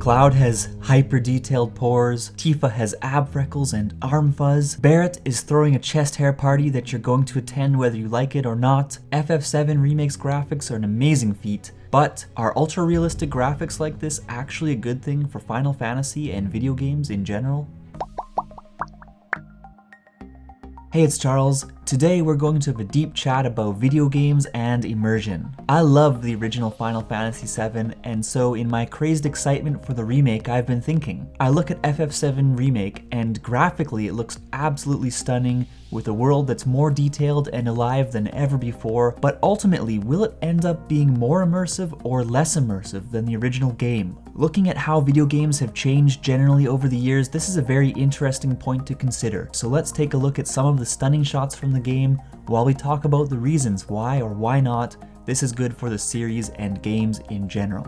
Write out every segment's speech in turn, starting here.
Cloud has hyper-detailed pores, Tifa has ab freckles and arm fuzz, Barret is throwing a chest hair party that you're going to attend whether you like it or not, FF7 Remake's graphics are an amazing feat, but are ultra-realistic graphics like this actually a good thing for Final Fantasy and video games in general? Hey, it's Charles. Today we're going to have a deep chat about video games and immersion. I love the original Final Fantasy VII, and so in my crazed excitement for the remake, I've been thinking. I look at FF7 Remake, and graphically it looks absolutely stunning, with a world that's more detailed and alive than ever before, but ultimately, will it end up being more immersive or less immersive than the original game? Looking at how video games have changed generally over the years, this is a very interesting point to consider. So let's take a look at some of the stunning shots from the game while we talk about the reasons why or why not this is good for the series and games in general.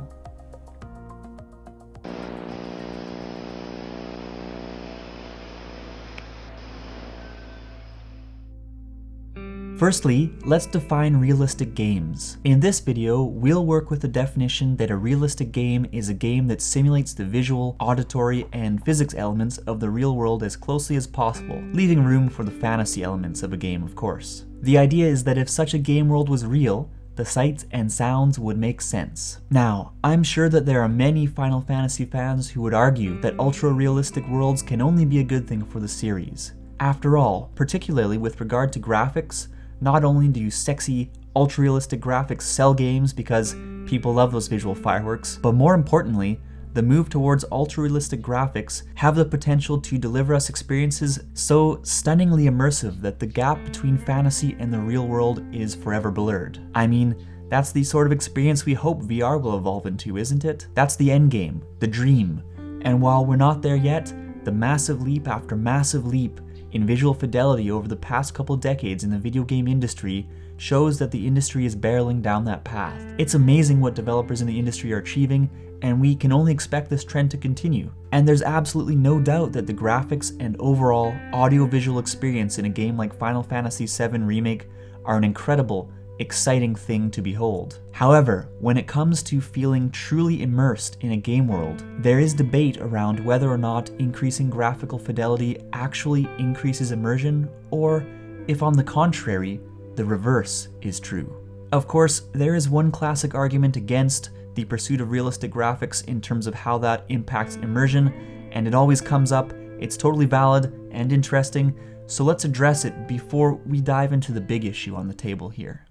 Firstly, let's define realistic games. In this video, we'll work with the definition that a realistic game is a game that simulates the visual, auditory, and physics elements of the real world as closely as possible, leaving room for the fantasy elements of a game, of course. The idea is that if such a game world was real, the sights and sounds would make sense. Now, I'm sure that there are many Final Fantasy fans who would argue that ultra-realistic worlds can only be a good thing for the series. After all, particularly with regard to graphics, not only do sexy, ultra-realistic graphics sell games because people love those visual fireworks, but more importantly, the move towards ultra-realistic graphics have the potential to deliver us experiences so stunningly immersive that the gap between fantasy and the real world is forever blurred. I mean, that's the sort of experience we hope VR will evolve into, isn't it? That's the endgame, the dream. And while we're not there yet, the massive leap after massive leap in visual fidelity over the past couple decades in the video game industry shows that the industry is barreling down that path. It's amazing what developers in the industry are achieving, and we can only expect this trend to continue. And there's absolutely no doubt that the graphics and overall audio-visual experience in a game like Final Fantasy VII Remake are an incredible, exciting thing to behold. However, when it comes to feeling truly immersed in a game world, there is debate around whether or not increasing graphical fidelity actually increases immersion, or if on the contrary, the reverse is true. Of course, there is one classic argument against the pursuit of realistic graphics in terms of how that impacts immersion, and it always comes up. It's totally valid and interesting, so let's address it before we dive into the big issue on the table here.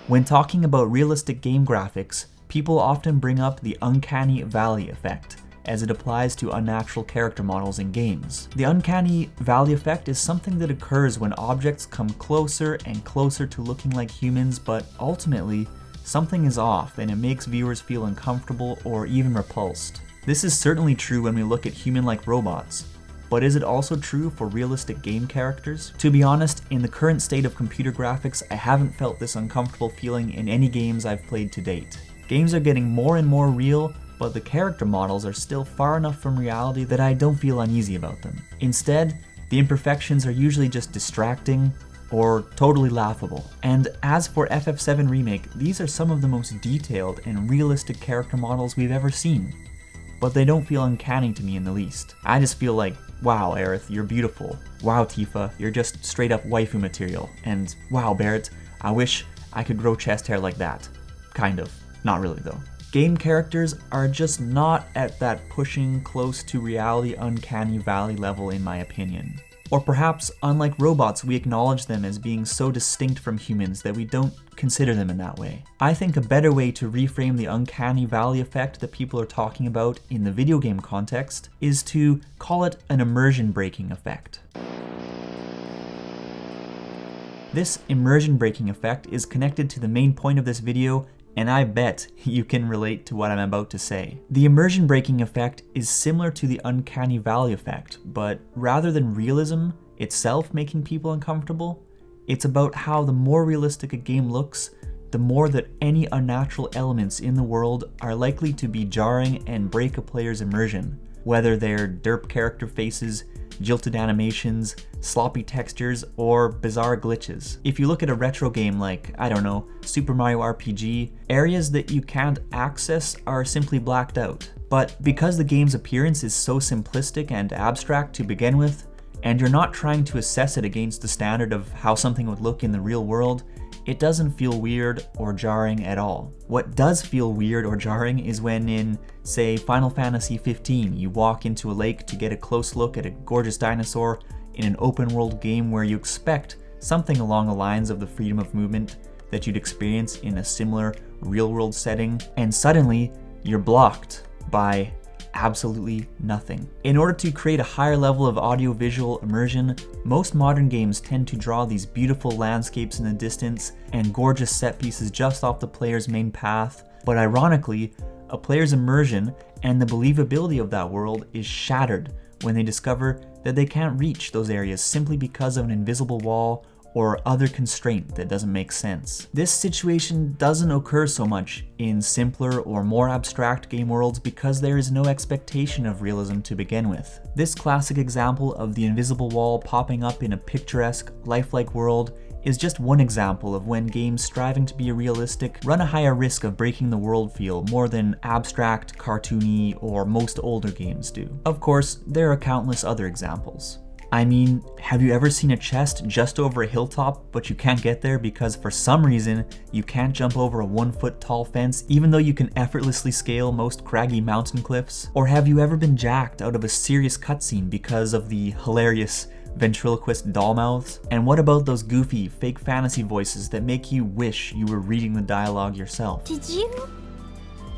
When talking about realistic game graphics, people often bring up the uncanny valley effect, as it applies to unnatural character models in games. The uncanny valley effect is something that occurs when objects come closer and closer to looking like humans, but ultimately, something is off and it makes viewers feel uncomfortable or even repulsed. This is certainly true when we look at human-like robots, but is it also true for realistic game characters? To be honest, in the current state of computer graphics, I haven't felt this uncomfortable feeling in any games I've played to date. Games are getting more and more real, but the character models are still far enough from reality that I don't feel uneasy about them. Instead, the imperfections are usually just distracting or totally laughable. And as for FF7 Remake, these are some of the most detailed and realistic character models we've ever seen. But they don't feel uncanny to me in the least. I just feel like, wow, Aerith, you're beautiful. Wow, Tifa, you're just straight up waifu material. And wow, Barret, I wish I could grow chest hair like that. Kind of. Not really though. Game characters are just not at that pushing close to reality uncanny valley level in my opinion. Or perhaps, unlike robots, we acknowledge them as being so distinct from humans that we don't consider them in that way. I think a better way to reframe the uncanny valley effect that people are talking about in the video game context is to call it an immersion breaking effect. This immersion breaking effect is connected to the main point of this video, and I bet you can relate to what I'm about to say. The immersion breaking effect is similar to the uncanny valley effect, but rather than realism itself making people uncomfortable, it's about how the more realistic a game looks, the more that any unnatural elements in the world are likely to be jarring and break a player's immersion, whether they're derp character faces, jilted animations, sloppy textures, or bizarre glitches. If you look at a retro game like, I don't know, Super Mario RPG, areas that you can't access are simply blacked out. But because the game's appearance is so simplistic and abstract to begin with, and you're not trying to assess it against the standard of how something would look in the real world, it doesn't feel weird or jarring at all. What does feel weird or jarring is when in, say, Final Fantasy XV, you walk into a lake to get a close look at a gorgeous dinosaur in an open world game where you expect something along the lines of the freedom of movement that you'd experience in a similar real world setting, and suddenly you're blocked by absolutely nothing. In order to create a higher level of audio-visual immersion, most modern games tend to draw these beautiful landscapes in the distance and gorgeous set pieces just off the player's main path, but ironically, a player's immersion and the believability of that world is shattered when they discover that they can't reach those areas simply because of an invisible wall or other constraint that doesn't make sense. This situation doesn't occur so much in simpler or more abstract game worlds because there is no expectation of realism to begin with. This classic example of the invisible wall popping up in a picturesque, lifelike world is just one example of when games striving to be realistic run a higher risk of breaking the world feel more than abstract, cartoony, or most older games do. Of course, there are countless other examples. I mean, have you ever seen a chest just over a hilltop, but you can't get there because for some reason you can't jump over a 1 foot tall fence even though you can effortlessly scale most craggy mountain cliffs? Or have you ever been jacked out of a serious cutscene because of the hilarious ventriloquist doll mouths? And what about those goofy, fake fantasy voices that make you wish you were reading the dialogue yourself? Did you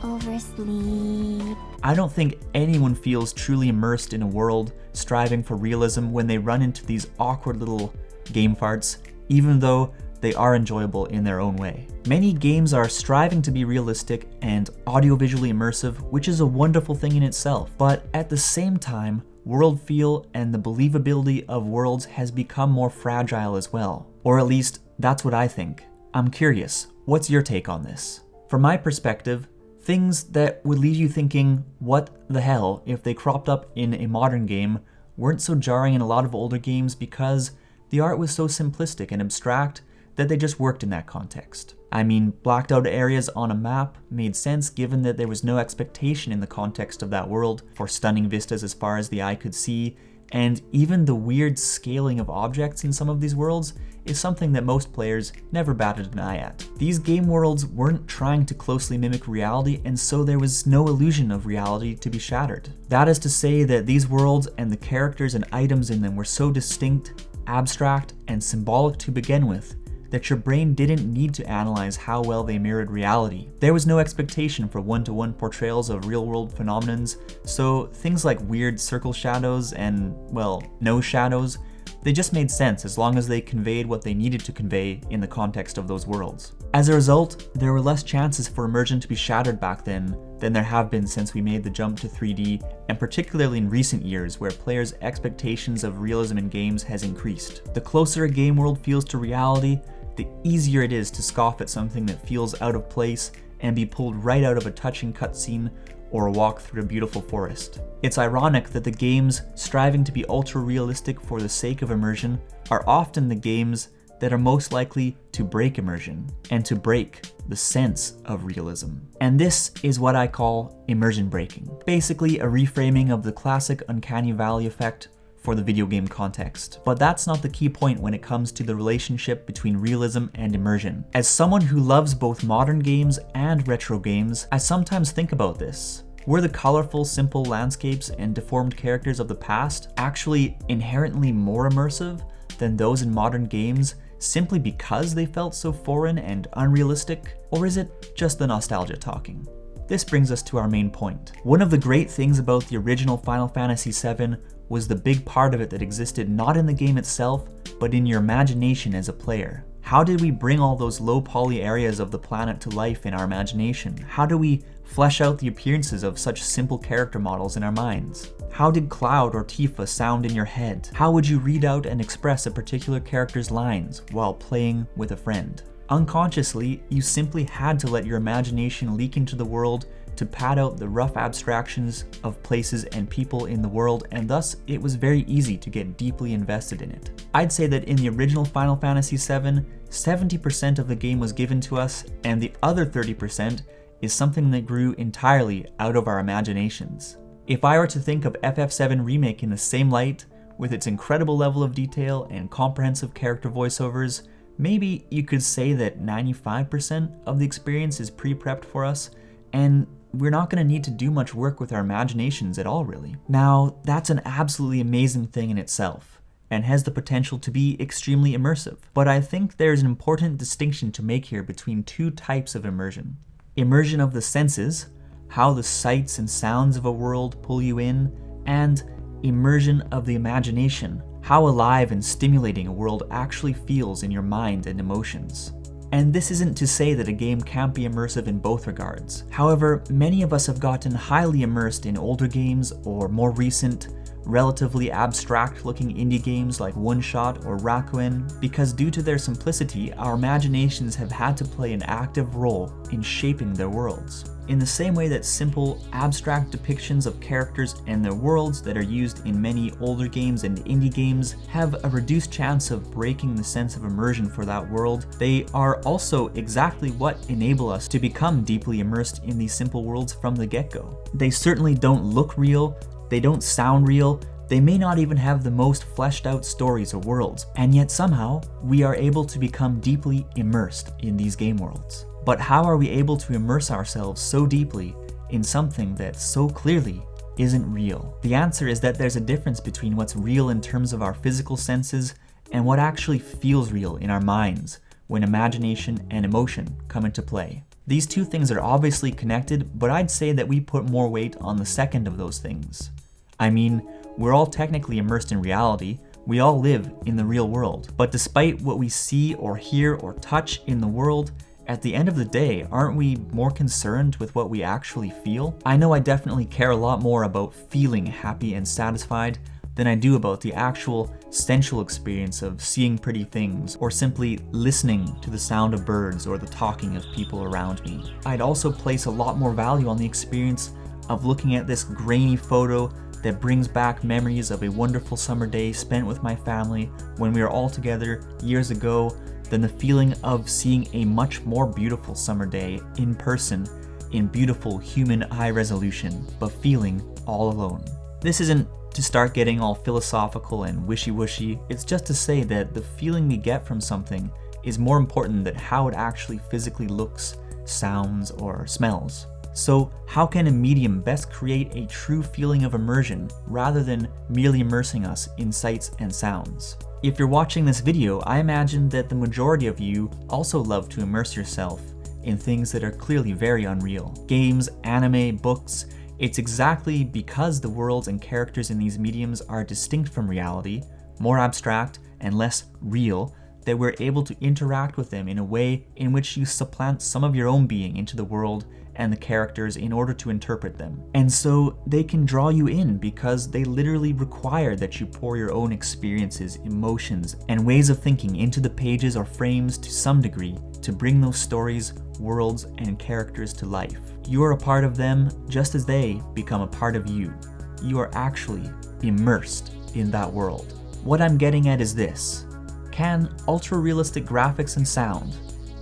oversleep? I don't think anyone feels truly immersed in a world striving for realism when they run into these awkward little game farts, even though they are enjoyable in their own way. Many games are striving to be realistic and audiovisually immersive, which is a wonderful thing in itself, but at the same time, world feel and the believability of worlds has become more fragile as well. Or at least, that's what I think. I'm curious, what's your take on this? From my perspective, things that would leave you thinking, what the hell, if they cropped up in a modern game, weren't so jarring in a lot of older games because the art was so simplistic and abstract that they just worked in that context. I mean, blacked out areas on a map made sense given that there was no expectation in the context of that world for stunning vistas as far as the eye could see, and even the weird scaling of objects in some of these worlds is something that most players never batted an eye at. These game worlds weren't trying to closely mimic reality, and so there was no illusion of reality to be shattered. That is to say that these worlds and the characters and items in them were so distinct, abstract, and symbolic to begin with that your brain didn't need to analyze how well they mirrored reality. There was no expectation for one-to-one portrayals of real-world phenomenons, so things like weird circle shadows and, well, no shadows, they just made sense as long as they conveyed what they needed to convey in the context of those worlds. As a result, there were less chances for immersion to be shattered back then than there have been since we made the jump to 3D, and particularly in recent years where players' expectations of realism in games has increased. The closer a game world feels to reality, the easier it is to scoff at something that feels out of place and be pulled right out of a touching cutscene or a walk through a beautiful forest. It's ironic that the games striving to be ultra-realistic for the sake of immersion are often the games that are most likely to break immersion and to break the sense of realism. And this is what I call immersion breaking. Basically a reframing of the classic uncanny valley effect for the video game context. But that's not the key point when it comes to the relationship between realism and immersion. As someone who loves both modern games and retro games, I sometimes think about this. Were the colorful, simple landscapes and deformed characters of the past actually inherently more immersive than those in modern games simply because they felt so foreign and unrealistic? Or is it just the nostalgia talking? This brings us to our main point. One of the great things about the original Final Fantasy VII was the big part of it that existed not in the game itself, but in your imagination as a player. How did we bring all those low poly areas of the planet to life in our imagination? How do we flesh out the appearances of such simple character models in our minds? How did Cloud or Tifa sound in your head? How would you read out and express a particular character's lines while playing with a friend? Unconsciously, you simply had to let your imagination leak into the world to pad out the rough abstractions of places and people in the world, and thus it was very easy to get deeply invested in it. I'd say that in the original Final Fantasy VII, 70% of the game was given to us, and the other 30% is something that grew entirely out of our imaginations. If I were to think of FF7 Remake in the same light, with its incredible level of detail and comprehensive character voiceovers, maybe you could say that 95% of the experience is pre-prepped for us, and we're not going to need to do much work with our imaginations at all, really. Now, that's an absolutely amazing thing in itself, and has the potential to be extremely immersive. But I think there's an important distinction to make here between two types of immersion. Immersion of the senses, how the sights and sounds of a world pull you in, and immersion of the imagination, how alive and stimulating a world actually feels in your mind and emotions. And this isn't to say that a game can't be immersive in both regards. However, many of us have gotten highly immersed in older games or more recent, relatively abstract-looking indie games like One Shot or Rakuen, because due to their simplicity, our imaginations have had to play an active role in shaping their worlds. In the same way that simple, abstract depictions of characters and their worlds that are used in many older games and indie games have a reduced chance of breaking the sense of immersion for that world, they are also exactly what enable us to become deeply immersed in these simple worlds from the get-go. They certainly don't look real, they don't sound real, they may not even have the most fleshed out stories or worlds, and yet somehow we are able to become deeply immersed in these game worlds. But how are we able to immerse ourselves so deeply in something that so clearly isn't real? The answer is that there's a difference between what's real in terms of our physical senses and what actually feels real in our minds when imagination and emotion come into play. These two things are obviously connected, but I'd say that we put more weight on the second of those things. I mean, we're all technically immersed in reality, we all live in the real world, but despite what we see or hear or touch in the world, at the end of the day, aren't we more concerned with what we actually feel? I know I definitely care a lot more about feeling happy and satisfied than I do about the actual sensual experience of seeing pretty things or simply listening to the sound of birds or the talking of people around me. I'd also place a lot more value on the experience of looking at this grainy photo that brings back memories of a wonderful summer day spent with my family when we were all together years ago than the feeling of seeing a much more beautiful summer day in person in beautiful human eye resolution, but feeling all alone. This isn't to start getting all philosophical and wishy-washy, it's just to say that the feeling we get from something is more important than how it actually physically looks, sounds, or smells. So how can a medium best create a true feeling of immersion rather than merely immersing us in sights and sounds? If you're watching this video, I imagine that the majority of you also love to immerse yourself in things that are clearly very unreal. Games, anime, books. It's exactly because the worlds and characters in these mediums are distinct from reality, more abstract and less real, that we're able to interact with them in a way in which you supplant some of your own being into the world and the characters in order to interpret them. And so they can draw you in because they literally require that you pour your own experiences, emotions, and ways of thinking into the pages or frames to some degree to bring those stories, worlds, and characters to life. You are a part of them just as they become a part of you. You are actually immersed in that world. What I'm getting at is this: can ultra-realistic graphics and sound,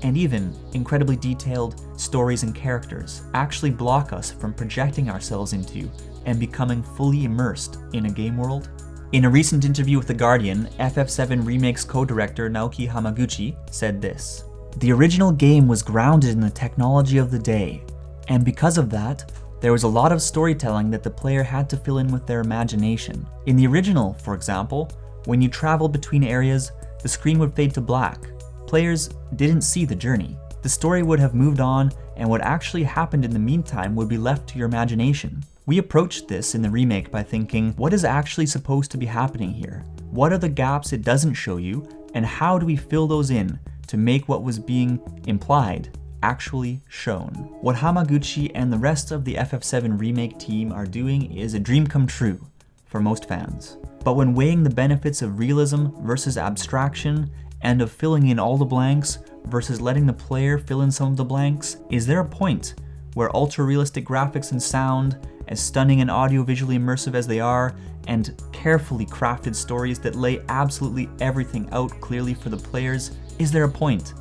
and even incredibly detailed stories and characters, actually block us from projecting ourselves into and becoming fully immersed in a game world? In a recent interview with The Guardian, FF7 Remake's co-director Naoki Hamaguchi said this: "The original game was grounded in the technology of the day, and because of that, there was a lot of storytelling that the player had to fill in with their imagination. In the original, for example, when you traveled between areas, the screen would fade to black. Players didn't see the journey. The story would have moved on, and what actually happened in the meantime would be left to your imagination. We approached this in the remake by thinking, what is actually supposed to be happening here? What are the gaps it doesn't show you, and how do we fill those in to make what was being implied actually shown?" What Hamaguchi and the rest of the FF7 Remake team are doing is a dream come true for most fans. But when weighing the benefits of realism versus abstraction, and of filling in all the blanks versus letting the player fill in some of the blanks, is there a point where ultra-realistic graphics and sound, as stunning and audio-visually immersive as they are, and carefully crafted stories that lay absolutely everything out clearly for the players, is there a point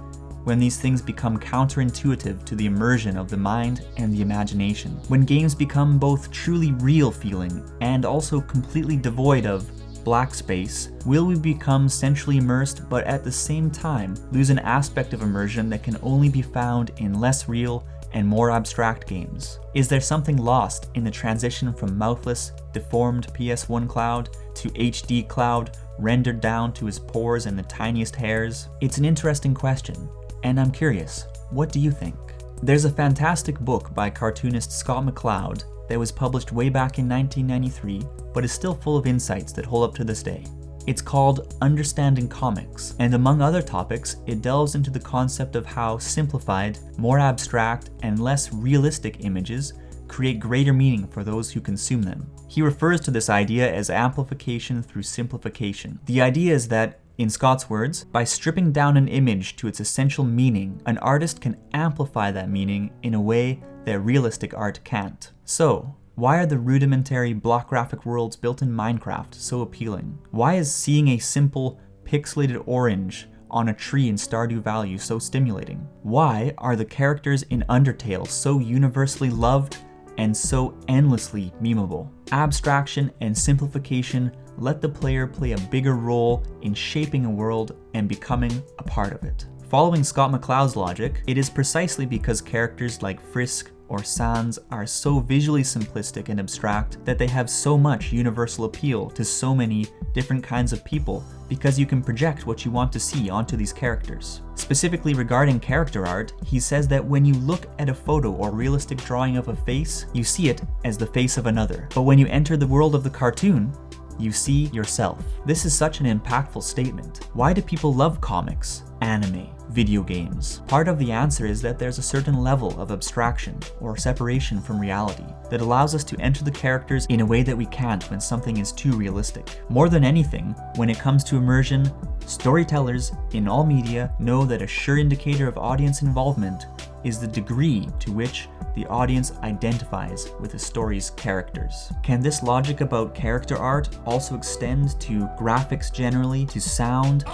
when these things become counterintuitive to the immersion of the mind and the imagination? When games become both truly real feeling and also completely devoid of black space, will we become centrally immersed but at the same time lose an aspect of immersion that can only be found in less real and more abstract games? Is there something lost in the transition from mouthless, deformed PS1 Cloud to HD Cloud rendered down to his pores and the tiniest hairs? It's an interesting question, and I'm curious, what do you think? There's a fantastic book by cartoonist Scott McCloud that was published way back in 1993, but is still full of insights that hold up to this day. It's called Understanding Comics, and among other topics, it delves into the concept of how simplified, more abstract, and less realistic images create greater meaning for those who consume them. He refers to this idea as amplification through simplification. The idea is that, in Scott's words, by stripping down an image to its essential meaning, an artist can amplify that meaning in a way that realistic art can't. So, why are the rudimentary block graphic worlds built in Minecraft so appealing? Why is seeing a simple pixelated orange on a tree in Stardew Valley so stimulating? Why are the characters in Undertale so universally loved and so endlessly memeable? Abstraction and simplification let the player play a bigger role in shaping a world and becoming a part of it. Following Scott McCloud's logic, it is precisely because characters like Frisk or Sans are so visually simplistic and abstract that they have so much universal appeal to so many different kinds of people, because you can project what you want to see onto these characters. Specifically regarding character art, he says that when you look at a photo or realistic drawing of a face, you see it as the face of another. But when you enter the world of the cartoon, you see yourself. This is such an impactful statement. Why do people love comics, anime, video games? Part of the answer is that there's a certain level of abstraction or separation from reality that allows us to enter the characters in a way that we can't when something is too realistic. More than anything, when it comes to immersion, storytellers in all media know that a sure indicator of audience involvement is the degree to which the audience identifies with the story's characters. Can this logic about character art also extend to graphics generally, to sound,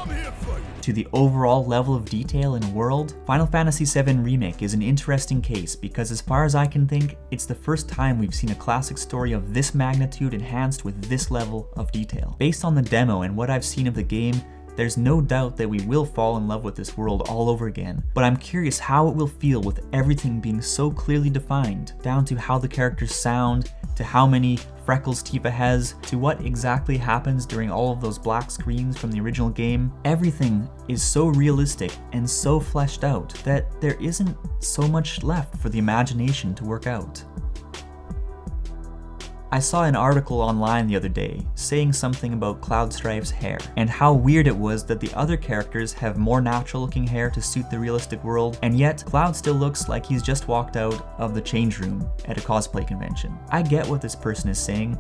to the overall level of detail in a world? Final Fantasy VII Remake is an interesting case because, as far as I can think, it's the first time we've seen a classic story of this magnitude enhanced with this level of detail. Based on the demo and what I've seen of the game, there's no doubt that we will fall in love with this world all over again, but I'm curious how it will feel with everything being so clearly defined, down to how the characters sound, to how many freckles Tifa has, to what exactly happens during all of those black screens from the original game. Everything is so realistic and so fleshed out that there isn't so much left for the imagination to work out. I saw an article online the other day saying something about Cloudstrife's hair and how weird it was that the other characters have more natural looking hair to suit the realistic world, and yet Cloud still looks like he's just walked out of the change room at a cosplay convention. I get what this person is saying,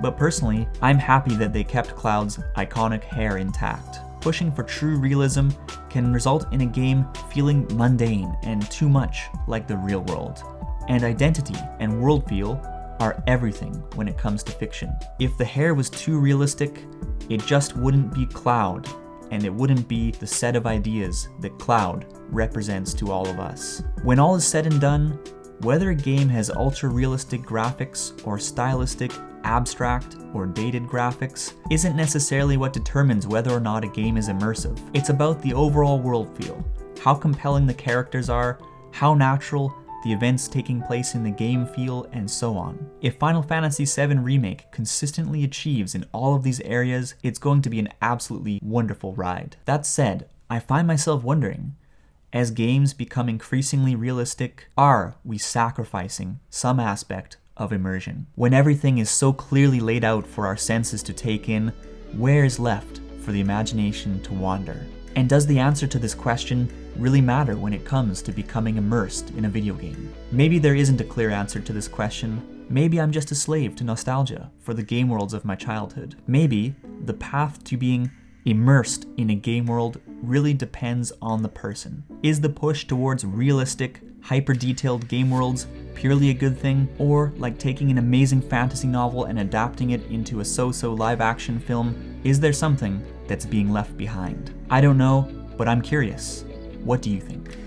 but personally, I'm happy that they kept Cloud's iconic hair intact. Pushing for true realism can result in a game feeling mundane and too much like the real world. And identity and world feel are everything when it comes to fiction. If the hair was too realistic, it just wouldn't be Cloud, and it wouldn't be the set of ideas that Cloud represents to all of us. When all is said and done, whether a game has ultra-realistic graphics or stylistic, abstract, or dated graphics isn't necessarily what determines whether or not a game is immersive. It's about the overall world feel, how compelling the characters are, how natural the events taking place in the game feel, and so on. If Final Fantasy VII Remake consistently achieves in all of these areas, it's going to be an absolutely wonderful ride. That said, I find myself wondering, as games become increasingly realistic, are we sacrificing some aspect of immersion? When everything is so clearly laid out for our senses to take in, where is left for the imagination to wander? And does the answer to this question really matter when it comes to becoming immersed in a video game? Maybe there isn't a clear answer to this question. Maybe I'm just a slave to nostalgia for the game worlds of my childhood. Maybe the path to being immersed in a game world really depends on the person. Is the push towards realistic, hyper-detailed game worlds purely a good thing? Or, like taking an amazing fantasy novel and adapting it into a so-so live-action film, is there something that's being left behind? I don't know, but I'm curious. What do you think?